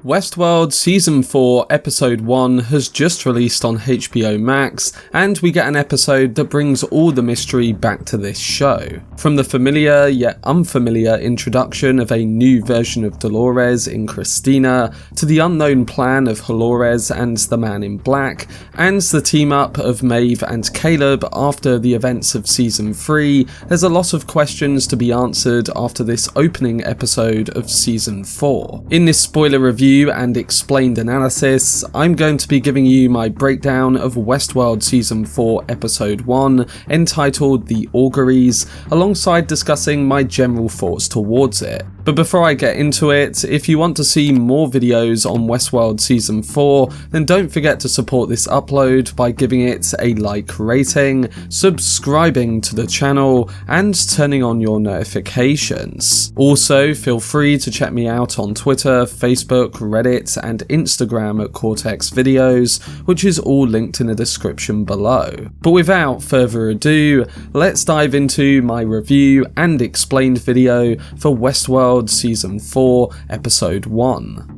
Westworld Season 4 Episode 1 has just released on HBO Max, and we get an episode that brings all the mystery back to this show. From the familiar yet unfamiliar introduction of a new version of Dolores in Christina, to the unknown plan of Dolores and the Man in Black, and the team up of Maeve and Caleb after the events of Season 3, there's a lot of questions to be answered after this opening episode of Season 4. In this spoiler review and explained analysis, I'm going to be giving you my breakdown of Westworld Season 4 Episode 1, entitled The Auguries, alongside discussing my general thoughts towards it. But before I get into it, if you want to see more videos on Westworld Season 4, then don't forget to support this upload by giving it a like rating, subscribing to the channel, and turning on your notifications. Also, feel free to check me out on Twitter, Facebook, Reddit, and Instagram at Cortex Videos, which is all linked in the description below. But without further ado, let's dive into my review and explained video for Westworld Season 4 Episode 1.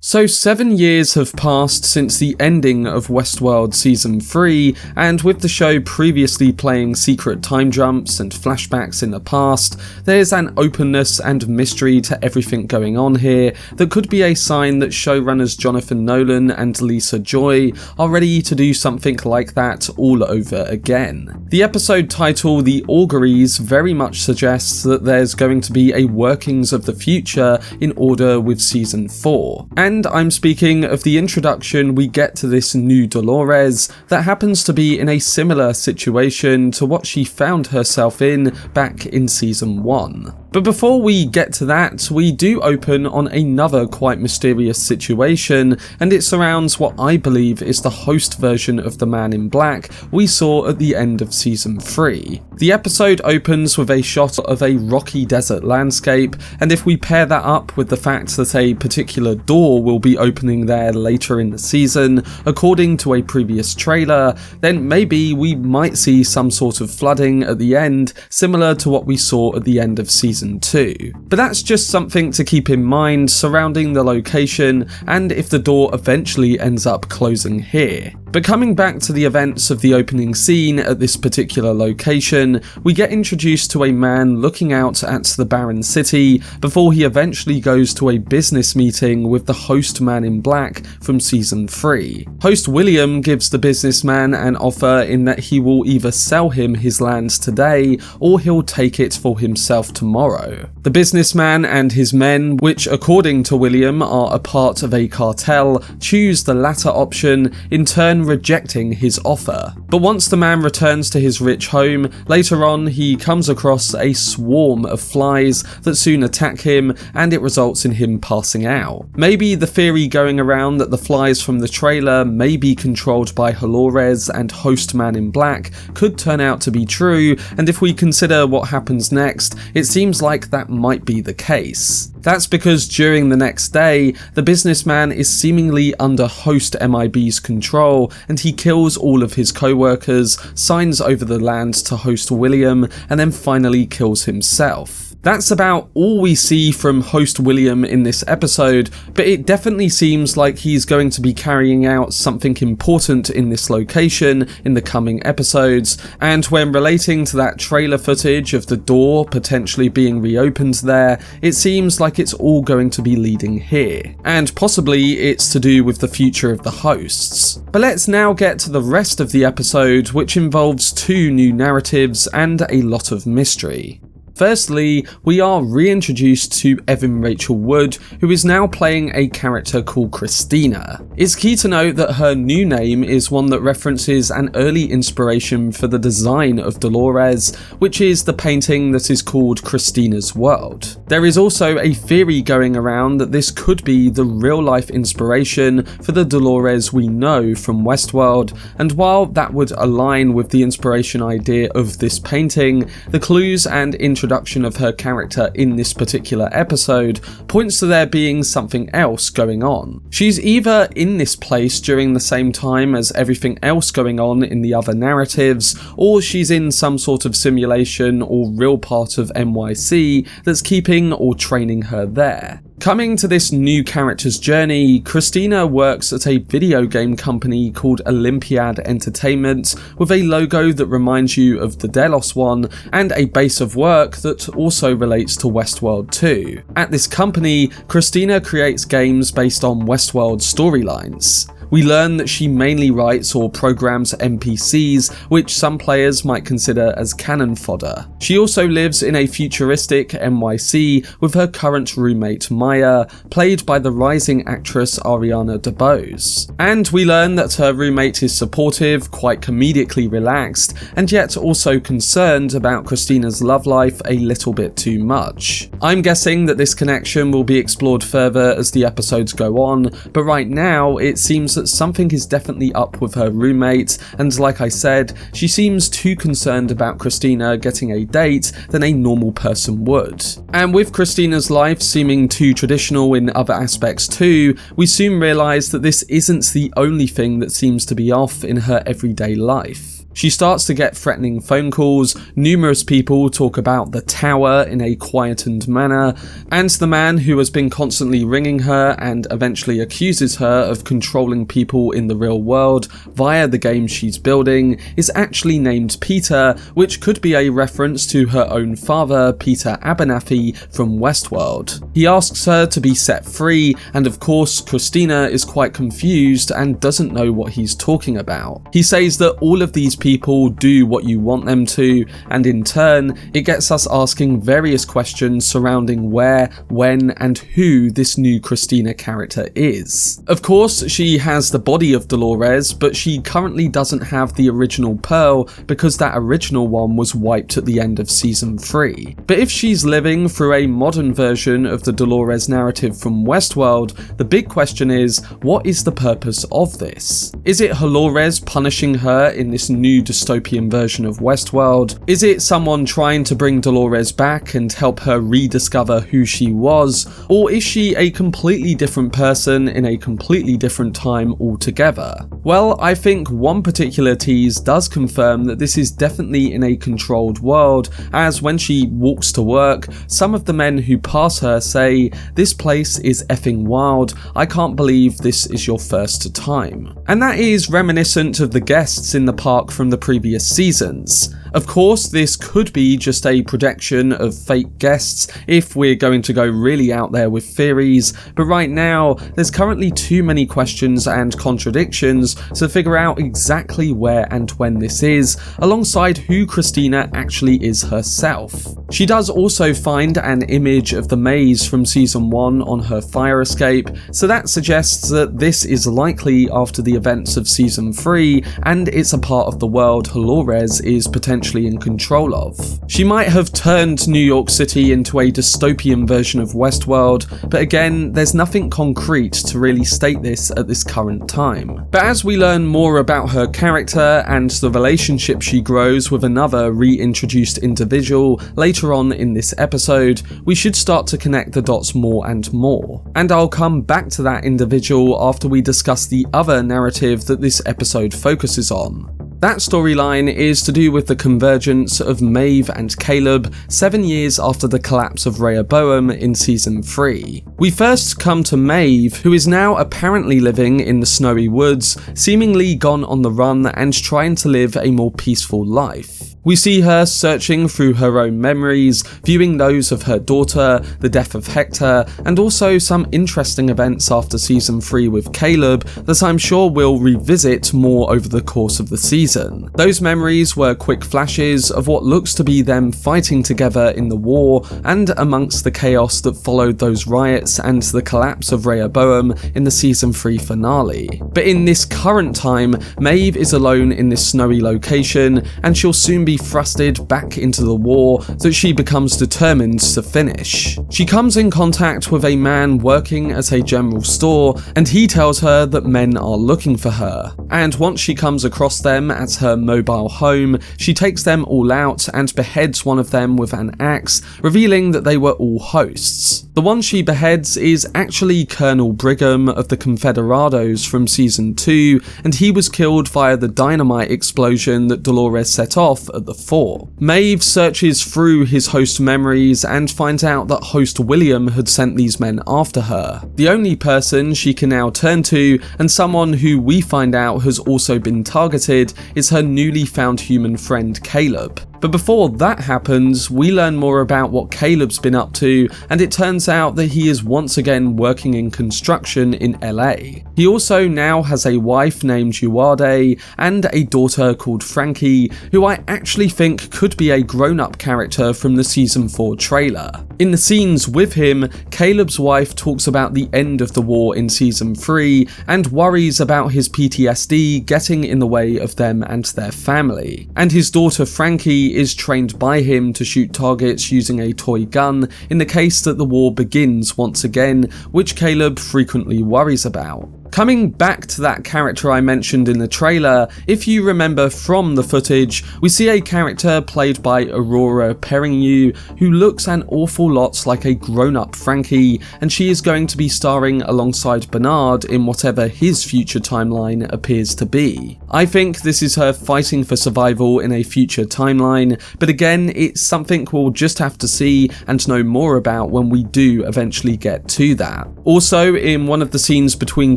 So 7 years have passed since the ending of Westworld Season 3, and with the show previously playing secret time jumps and flashbacks in the past, there's an openness and mystery to everything going on here that could be a sign that showrunners Jonathan Nolan and Lisa Joy are ready to do something like that all over again. The episode title, The Auguries, very much suggests that there's going to be a workings of the future in order with Season 4. And I'm speaking of the introduction we get to this new Dolores that happens to be in a similar situation to what she found herself in back in Season 1. But before we get to that, we do open on another quite mysterious situation, and it surrounds what I believe is the host version of the Man in Black we saw at the end of Season 3. The episode opens with a shot of a rocky desert landscape, and if we pair that up with the fact that a particular door will be opening there later in the season, according to a previous trailer, then maybe we might see some sort of flooding at the end, similar to what we saw at the end of Season 2. But that's just something to keep in mind surrounding the location and if the door eventually ends up closing here. But coming back to the events of the opening scene at this particular location, we get introduced to a man looking out at the barren city before he eventually goes to a business meeting with the host Man in Black from Season 3. Host William gives the businessman an offer in that he will either sell him his lands today or he'll take it for himself tomorrow. The businessman and his men, which according to William are a part of a cartel, choose the latter option, in turn rejecting his offer. But once the man returns to his rich home, later on he comes across a swarm of flies that soon attack him, and it results in him passing out. Maybe the theory going around that the flies from the trailer may be controlled by Dolores and host Man in Black could turn out to be true, and if we consider what happens next, it seems like that might be the case. That's because during the next day, the businessman is seemingly under host MIB's control, and he kills all of his co-workers, signs over the land to host William, and then finally kills himself. That's about all we see from host William in this episode, but it definitely seems like he's going to be carrying out something important in this location in the coming episodes, and when relating to that trailer footage of the door potentially being reopened there, it seems like it's all going to be leading here, and possibly it's to do with the future of the hosts. But let's now get to the rest of the episode, which involves two new narratives and a lot of mystery. Firstly, we are reintroduced to Evan Rachel Wood, who is now playing a character called Christina. It's key to note that her new name is one that references an early inspiration for the design of Dolores, which is the painting that is called Christina's World. There is also a theory going around that this could be the real-life inspiration for the Dolores we know from Westworld, and while that would align with the inspiration idea of this painting, the clues and introduction of her character in this particular episode points to there being something else going on. She's either in this place during the same time as everything else going on in the other narratives, or she's in some sort of simulation or real part of NYC that's keeping or training her there. Coming to this new character's journey, Christina works at a video game company called Olympiad Entertainment with a logo that reminds you of the Delos one and a base of work that also relates to Westworld 2. At this company, Christina creates games based on Westworld storylines. We learn that she mainly writes or programs NPCs, which some players might consider as cannon fodder. She also lives in a futuristic NYC with her current roommate Maya, played by the rising actress Ariana DeBose. And we learn that her roommate is supportive, quite comedically relaxed, and yet also concerned about Christina's love life a little bit too much. I'm guessing that this connection will be explored further as the episodes go on, but right now it seems that something is definitely up with her roommate, and like I said, she seems too concerned about Christina getting a date than a normal person would. And with Christina's life seeming too traditional in other aspects too, we soon realise that this isn't the only thing that seems to be off in her everyday life. She starts to get threatening phone calls, numerous people talk about the tower in a quietened manner, and the man who has been constantly ringing her and eventually accuses her of controlling people in the real world via the game she's building is actually named Peter, which could be a reference to her own father, Peter Abernathy from Westworld. He asks her to be set free, and of course Christina is quite confused and doesn't know what he's talking about. He says that all of these people do what you want them to, and in turn, it gets us asking various questions surrounding where, when, and who this new Christina character is. Of course, she has the body of Dolores, but she currently doesn't have the original Pearl because that original one was wiped at the end of season 3. But if she's living through a modern version of the Dolores narrative from Westworld, the big question is, what is the purpose of this? Is it Dolores punishing her in this new dystopian version of Westworld? Is it someone trying to bring Dolores back and help her rediscover who she was? Or is she a completely different person in a completely different time altogether? Well, I think one particular tease does confirm that this is definitely in a controlled world, as when she walks to work, some of the men who pass her say, "This place is effing wild, I can't believe this is your first time." And that is reminiscent of the guests in the park from the previous seasons. Of course, this could be just a projection of fake guests if we're going to go really out there with theories, but right now, there's currently too many questions and contradictions to figure out exactly where and when this is, alongside who Christina actually is herself. She does also find an image of the maze from season 1 on her fire escape, so that suggests that this is likely after the events of season 3, and it's a part of the world Dolores is potentially in control of. She might have turned New York City into a dystopian version of Westworld, but again, there's nothing concrete to really state this at this current time. But as we learn more about her character and the relationship she grows with another reintroduced individual later on in this episode, we should start to connect the dots more and more. And I'll come back to that individual after we discuss the other narrative that this episode focuses on. That storyline is to do with the convergence of Maeve and Caleb 7 years after the collapse of Rehoboam in season 3. We first come to Maeve, who is now apparently living in the snowy woods, seemingly gone on the run and trying to live a more peaceful life. We see her searching through her own memories, viewing those of her daughter, the death of Hector, and also some interesting events after season 3 with Caleb that I'm sure we'll revisit more over the course of the season. Those memories were quick flashes of what looks to be them fighting together in the war and amongst the chaos that followed those riots and the collapse of Rehoboam in the season 3 finale. But in this current time, Maeve is alone in this snowy location, and she'll soon be be thrusted back into the war that she becomes determined to finish. She comes in contact with a man working at a general store, and he tells her that men are looking for her. And once she comes across them at her mobile home, she takes them all out and beheads one of them with an axe, revealing that they were all hosts. The one she beheads is actually Colonel Brigham of the Confederados from season 2, and he was killed via the dynamite explosion that Dolores set off at the fort. Maeve searches through his host memories and finds out that host William had sent these men after her. The only person she can now turn to, and someone who we find out has also been targeted, is her newly found human friend Caleb. But before that happens, we learn more about what Caleb's been up to, and it turns out that he is once again working in construction in LA. He also now has a wife named Uwade and a daughter called Frankie, who I actually think could be a grown-up character from the season 4 trailer. In the scenes with him, Caleb's wife talks about the end of the war in season 3 and worries about his PTSD getting in the way of them and their family. And his daughter Frankie is trained by him to shoot targets using a toy gun in the case that the war begins once again, which Caleb frequently worries about. Coming back to that character I mentioned in the trailer, if you remember from the footage, we see a character played by Aurora Perrineau who looks an awful lot like a grown-up Frankie, and she is going to be starring alongside Bernard in whatever his future timeline appears to be. I think this is her fighting for survival in a future timeline, but again, it's something we'll just have to see and know more about when we do eventually get to that. Also, in one of the scenes between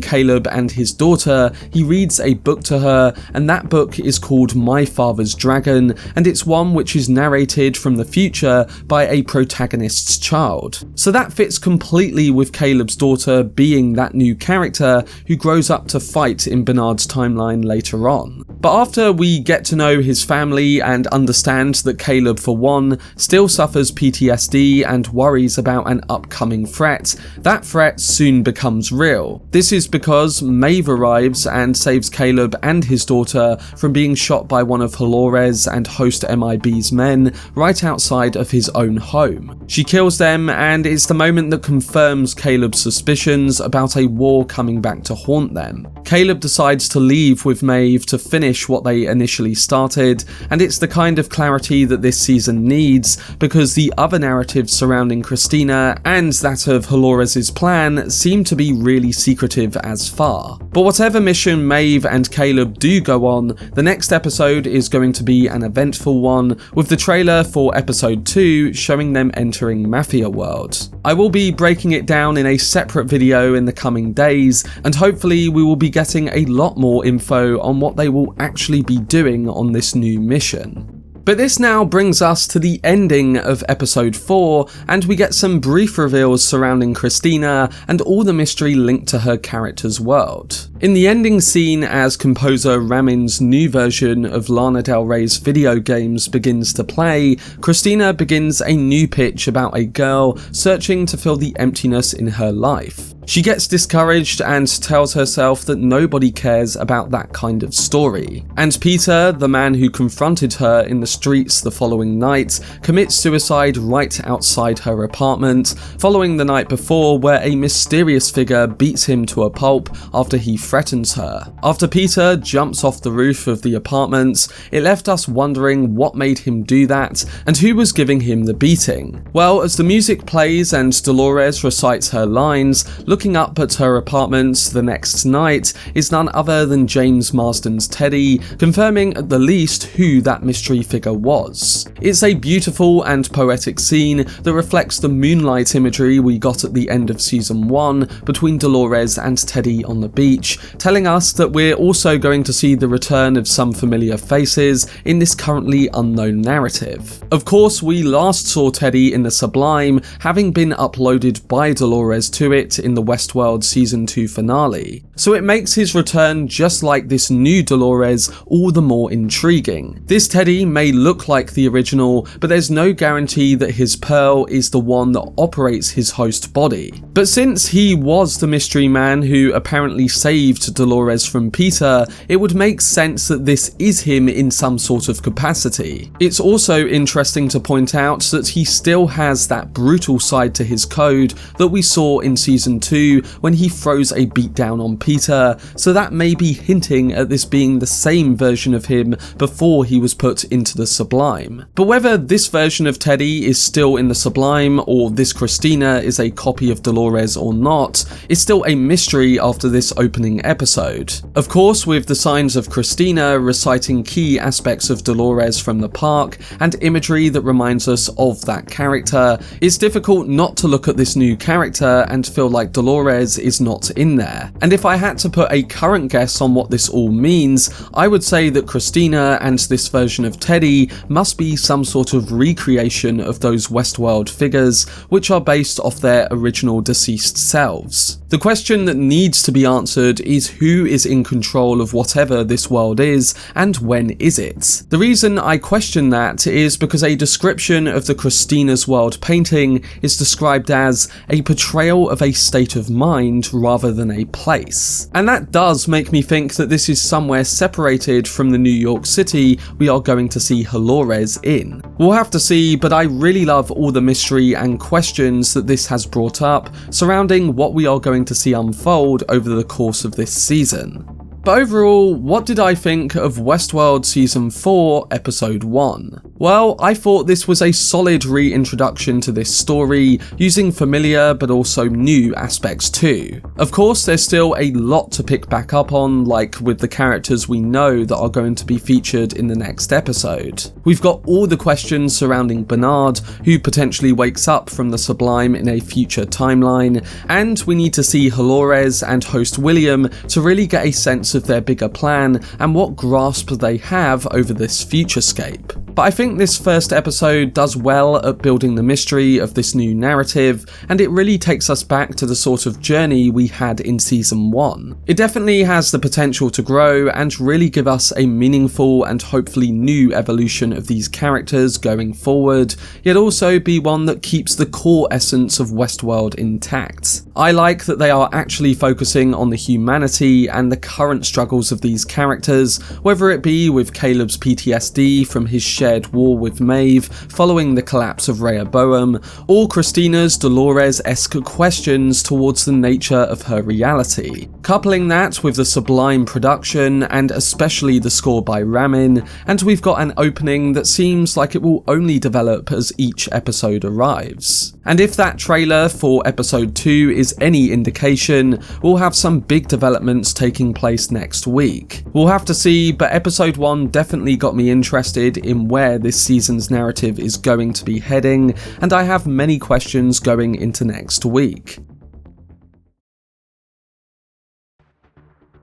Caleb and his daughter, he reads a book to her, and that book is called My Father's Dragon, and it's one which is narrated from the future by a protagonist's child. So that fits completely with Caleb's daughter being that new character who grows up to fight in Bernard's timeline later on. But after we get to know his family and understand that Caleb, for one, still suffers PTSD and worries about an upcoming threat, that threat soon becomes real. This is because Maeve arrives and saves Caleb and his daughter from being shot by one of Dolores and host MIB's men right outside of his own home. She kills them, and it's the moment that confirms Caleb's suspicions about a war coming back to haunt them. Caleb decides to leave with Maeve to finish what they initially started, and it's the kind of clarity that this season needs, because the other narratives surrounding Christina and that of Dolores' plan seem to be really secretive as far. But whatever mission Maeve and Caleb do go on, the next episode is going to be an eventful one, with the trailer for episode 2 showing them entering MafiaWorld. I will be breaking it down in a separate video in the coming days, and hopefully we will be getting a lot more info on what they will actually be doing on this new mission. But this now brings us to the ending of episode 4, and we get some brief reveals surrounding Christina and all the mystery linked to her character's world. In the ending scene, as composer Ramin's new version of Lana Del Rey's video games begins to play, Christina begins a new pitch about a girl searching to fill the emptiness in her life. She gets discouraged and tells herself that nobody cares about that kind of story. And Peter, the man who confronted her in the streets the following night, commits suicide right outside her apartment, following the night before where a mysterious figure beats him to a pulp after he threatens her. After Peter jumps off the roof of the apartment, it left us wondering what made him do that and who was giving him the beating. Well, as the music plays and Dolores recites her lines, looking up at her apartment the next night is none other than James Marsden's Teddy, confirming at the least who that mystery figure was. It's a beautiful and poetic scene that reflects the moonlight imagery we got at the end of season 1 between Dolores and Teddy on the beach, telling us that we're also going to see the return of some familiar faces in this currently unknown narrative. Of course, we last saw Teddy in the Sublime, having been uploaded by Dolores to it in the Westworld season 2 finale, so it makes his return just like this new Dolores all the more intriguing. This Teddy may look like the original, but there's no guarantee that his Pearl is the one that operates his host body. But since he was the mystery man who apparently saved retrieved Dolores from Peter, it would make sense that this is him in some sort of capacity. It's also interesting to point out that he still has that brutal side to his code that we saw in season 2 when he throws a beatdown on Peter, so that may be hinting at this being the same version of him before he was put into the Sublime. But whether this version of Teddy is still in the Sublime or this Christina is a copy of Dolores or not, is still a mystery after this opening episode. Of course, with the signs of Christina reciting key aspects of Dolores from the park and imagery that reminds us of that character, it's difficult not to look at this new character and feel like Dolores is not in there. And if I had to put a current guess on what this all means, I would say that Christina and this version of Teddy must be some sort of recreation of those Westworld figures, which are based off their original deceased selves. The question that needs to be answered is who is in control of whatever this world is, and when is it? The reason I question that is because a description of the Christina's World painting is described as a portrayal of a state of mind rather than a place. And that does make me think that this is somewhere separated from the New York City we are going to see Dolores in. We'll have to see, but I really love all the mystery and questions that this has brought up surrounding what we are going to see unfold over the course of this season. But overall, what did I think of Westworld Season 4, Episode 1? Well, I thought this was a solid reintroduction to this story, using familiar but also new aspects too. Of course, there's still a lot to pick back up on, like with the characters we know that are going to be featured in the next episode. We've got all the questions surrounding Bernard, who potentially wakes up from the Sublime in a future timeline, and we need to see Dolores and host William to really get a sense of their bigger plan and what grasp they have over this futurescape. But I think this first episode does well at building the mystery of this new narrative, and it really takes us back to the sort of journey we had in season 1. It definitely has the potential to grow and really give us a meaningful and hopefully new evolution of these characters going forward, yet also be one that keeps the core essence of Westworld intact. I like that they are actually focusing on the humanity and the current struggles of these characters, whether it be with Caleb's PTSD from his shared war with Maeve following the collapse of Rehoboam, or Christina's Dolores-esque questions towards the nature of her reality. Coupling that with the sublime production and especially the score by Ramin, and we've got an opening that seems like it will only develop as each episode arrives. And if that trailer for episode 2 is any indication, we'll have some big developments taking place next week. We'll have to see, but episode 1 definitely got me interested in where this season's narrative is going to be heading, and I have many questions going into next week.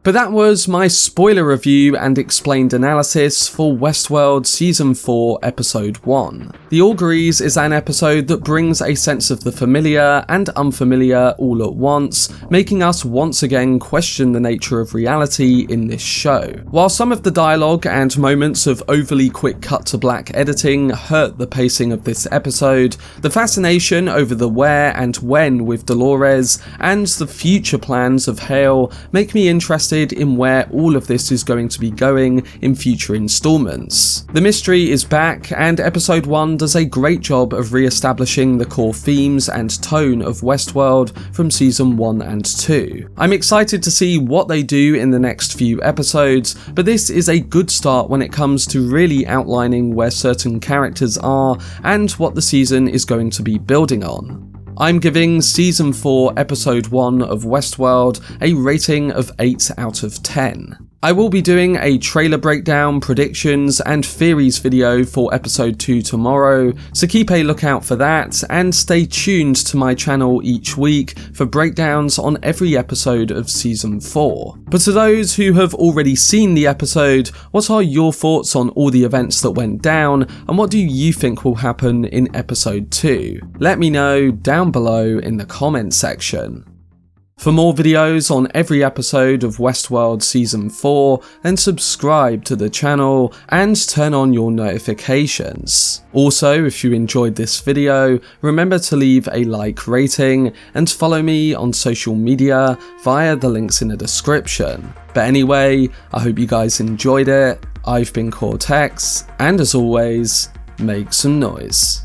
But that was my spoiler review and explained analysis for Westworld Season 4 Episode 1. The Auguries is an episode that brings a sense of the familiar and unfamiliar all at once, making us once again question the nature of reality in this show. While some of the dialogue and moments of overly quick cut to black editing hurt the pacing of this episode, the fascination over the where and when with Dolores and the future plans of Hale make me interested in where all of this is going to be going in future installments. The mystery is back, and episode 1 does a great job of re-establishing the core themes and tone of Westworld from season 1 and 2. I'm excited to see what they do in the next few episodes, but this is a good start when it comes to really outlining where certain characters are and what the season is going to be building on. I'm giving Season 4 Episode 1 of Westworld a rating of 8 out of 10. I will be doing a trailer breakdown, predictions and theories video for episode 2 tomorrow, so keep a lookout for that and stay tuned to my channel each week for breakdowns on every episode of season 4. But to those who have already seen the episode, what are your thoughts on all the events that went down, and what do you think will happen in episode 2? Let me know down below in the comments section. For more videos on every episode of Westworld Season 4, then subscribe to the channel and turn on your notifications. Also, if you enjoyed this video, remember to leave a like rating and follow me on social media via the links in the description. But anyway, I hope you guys enjoyed it. I've been Cortex, and as always, make some noise.